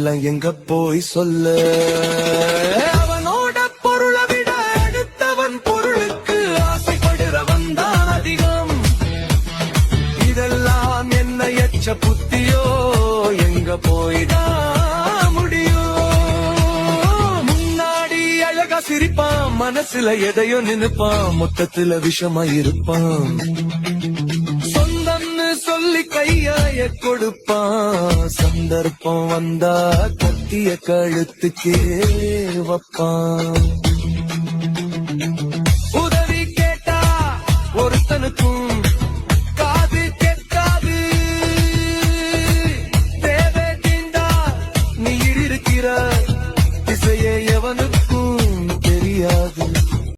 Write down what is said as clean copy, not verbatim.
இதெல்லாம் எங்க போய் சொல்ல? அவனோட பொருளை விட அடுத்தவன் பொருளுக்கு ஆசைப்படுறவன் தான் அதிகம். இதெல்லாம் என்ன எச்ச புத்தியோ, எங்க போய்தான் முடியும்? முன்னாடி அழகா சிரிப்பான், மனசுல எதையோ நினைப்பான், மொத்தத்துல விஷமா இருப்பான். சொந்தம்னு சொல்லி கையாய கொடுப்பான், சந்தர்ப்பம் வந்தா கத்திய கழுத்துக்கே வைப்பான். உதவி கேட்டா ஒருத்தனுக்கும்